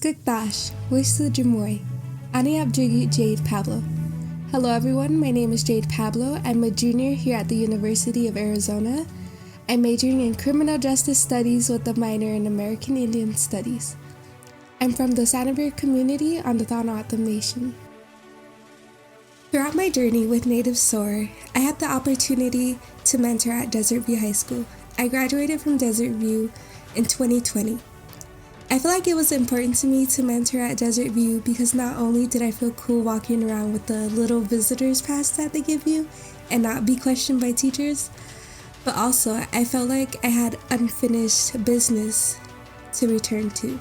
Skugdash, Wisudjumoy, Aniab Jade Pablo. Hello everyone, my name is Jade Pablo. I'm a junior here at the University of Arizona. I'm majoring in Criminal Justice Studies with a minor in American Indian Studies. I'm from the Sanibir community on the Thanawatam Nation. Throughout my journey with Native SOAR, I had the opportunity to mentor at Desert View High School. I graduated from Desert View in 2020. I feel like it was important to me to mentor at Desert View because not only did I feel cool walking around with the little visitor's pass that they give you and not be questioned by teachers, but also I felt like I had unfinished business to return to.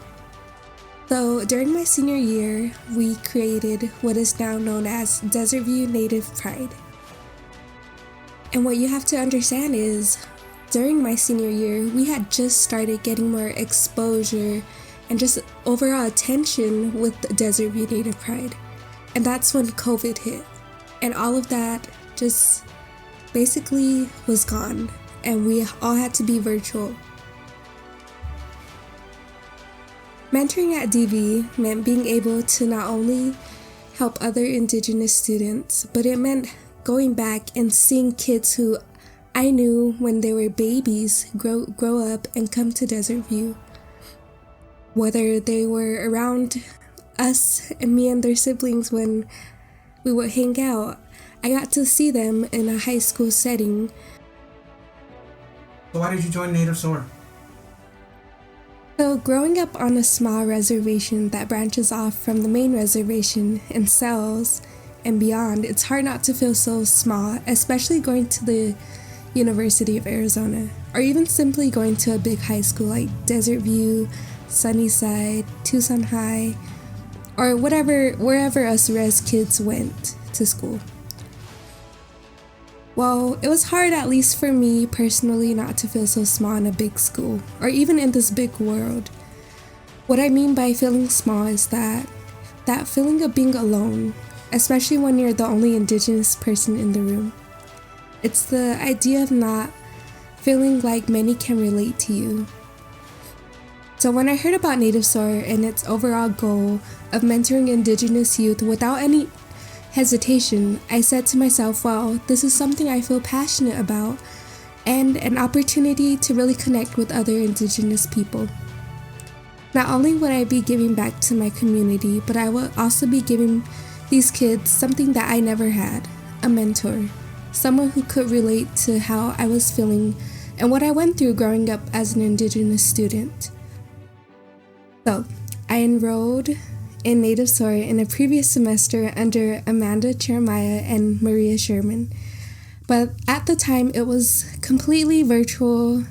So during my senior year, we created what is now known as Desert View Native Pride. And what you have to understand is, during my senior year, we had just started getting more exposure and just overall attention with the Desert View Native Pride. And that's when COVID hit. And all of that just basically was gone. And we all had to be virtual. Mentoring at DV meant being able to not only help other Indigenous students, but it meant going back and seeing kids who I knew when they were babies grow up and come to Desert View. Whether they were around us and me and their siblings when we would hang out, I got to see them in a high school setting. So why did you join Native SOAR? So growing up on a small reservation that branches off from the main reservation in cells and beyond, it's hard not to feel so small, especially going to the University of Arizona, or even simply going to a big high school like Desert View, Sunnyside, Tucson High, or wherever us res kids went to school. Well, it was hard, at least for me personally, not to feel so small in a big school, or even in this big world. What I mean by feeling small is that feeling of being alone, especially when you're the only Indigenous person in the room. It's the idea of not feeling like many can relate to you. So when I heard about Native SOAR and its overall goal of mentoring Indigenous youth without any hesitation, I said to myself, wow, this is something I feel passionate about and an opportunity to really connect with other Indigenous people. Not only would I be giving back to my community, but I would also be giving these kids something that I never had, a mentor. Someone who could relate to how I was feeling and what I went through growing up as an Indigenous student. So, I enrolled in Native SOAR in a previous semester under Amanda Jeremiah and Maria Sherman. But at the time, it was completely virtual.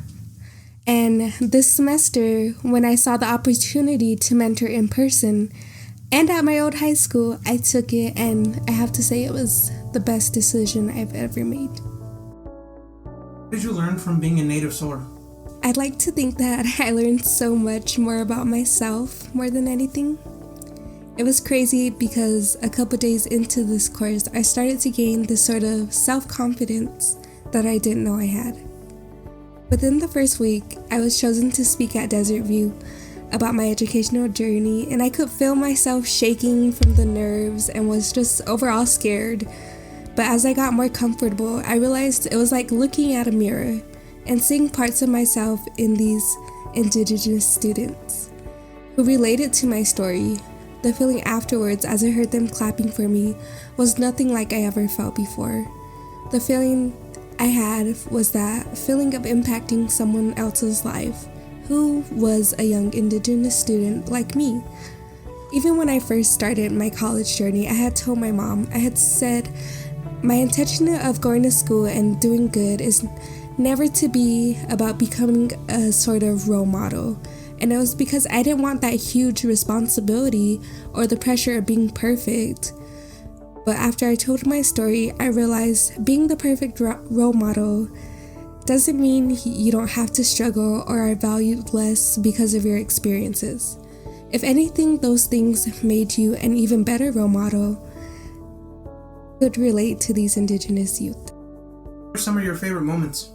And this semester, when I saw the opportunity to mentor in person and at my old high school, I took it, and I have to say it was the best decision I've ever made. What did you learn from being in Native SOAR? I'd like to think that I learned so much more about myself more than anything. It was crazy because a couple days into this course, I started to gain this sort of self-confidence that I didn't know I had. Within the first week, I was chosen to speak at Desert View about my educational journey, and I could feel myself shaking from the nerves and was just overall scared. But as I got more comfortable, I realized it was like looking at a mirror and seeing parts of myself in these Indigenous students who related to my story. The feeling afterwards, as I heard them clapping for me, was nothing like I ever felt before. The feeling I had was that feeling of impacting someone else's life who was a young Indigenous student like me. Even when I first started my college journey, I had told my mom, I had said, my intention of going to school and doing good is never to be about becoming a sort of role model. And it was because I didn't want that huge responsibility or the pressure of being perfect. But after I told my story, I realized being the perfect role model doesn't mean you don't have to struggle or are valued less because of your experiences. If anything, those things made you an even better role model could relate to these Indigenous youth. What are some of your favorite moments?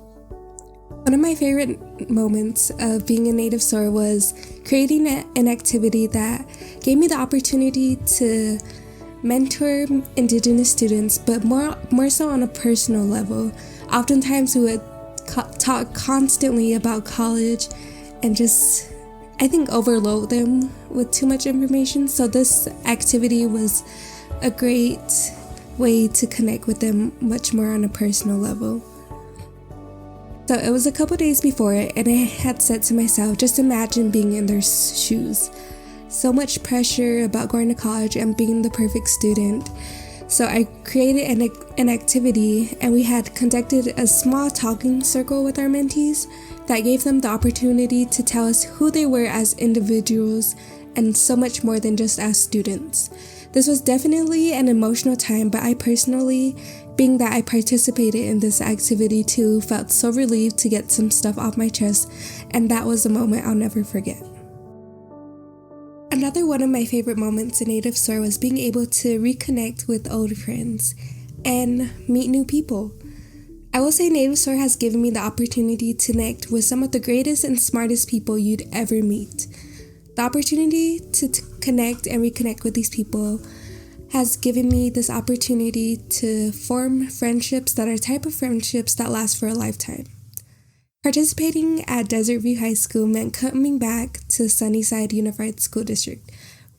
One of my favorite moments of being a native SOAR was creating an activity that gave me the opportunity to mentor Indigenous students, but more so on a personal level. Oftentimes we would talk constantly about college and just, I think, overload them with too much information. So this activity was a great way to connect with them much more on a personal level. So it was a couple days before it, and I had said to myself, just imagine being in their shoes. So much pressure about going to college and being the perfect student. So I created an activity, and we had conducted a small talking circle with our mentees that gave them the opportunity to tell us who they were as individuals and so much more than just as students. This was definitely an emotional time, but I personally, being that I participated in this activity too, felt so relieved to get some stuff off my chest, and that was a moment I'll never forget. Another one of my favorite moments in Native SOAR was being able to reconnect with old friends and meet new people. I will say Native SOAR has given me the opportunity to connect with some of the greatest and smartest people you'd ever meet. The opportunity to connect and reconnect with these people has given me this opportunity to form friendships that are type of friendships that last for a lifetime. Participating at Desert View High School meant coming back to Sunnyside Unified School District,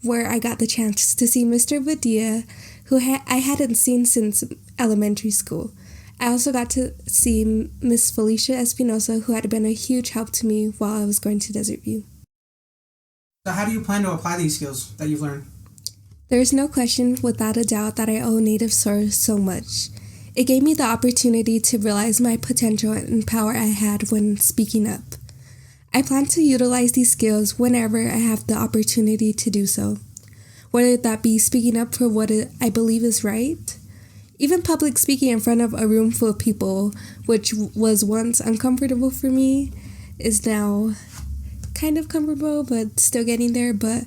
where I got the chance to see Mr. Badia, who I hadn't seen since elementary school. I also got to see Miss Felicia Espinosa, who had been a huge help to me while I was going to Desert View. So how do you plan to apply these skills that you've learned? There is no question without a doubt that I owe Native SOAR so much. It gave me the opportunity to realize my potential and power I had when speaking up. I plan to utilize these skills whenever I have the opportunity to do so, whether that be speaking up for what I believe is right. Even public speaking in front of a room full of people, which was once uncomfortable for me, is now kind of comfortable, but still getting there. But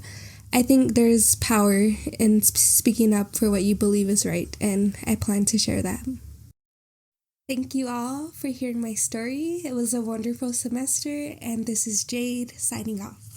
I think there's power in speaking up for what you believe is right, and I plan to share that. Thank you all for hearing my story. It was a wonderful semester, and this is Jade signing off.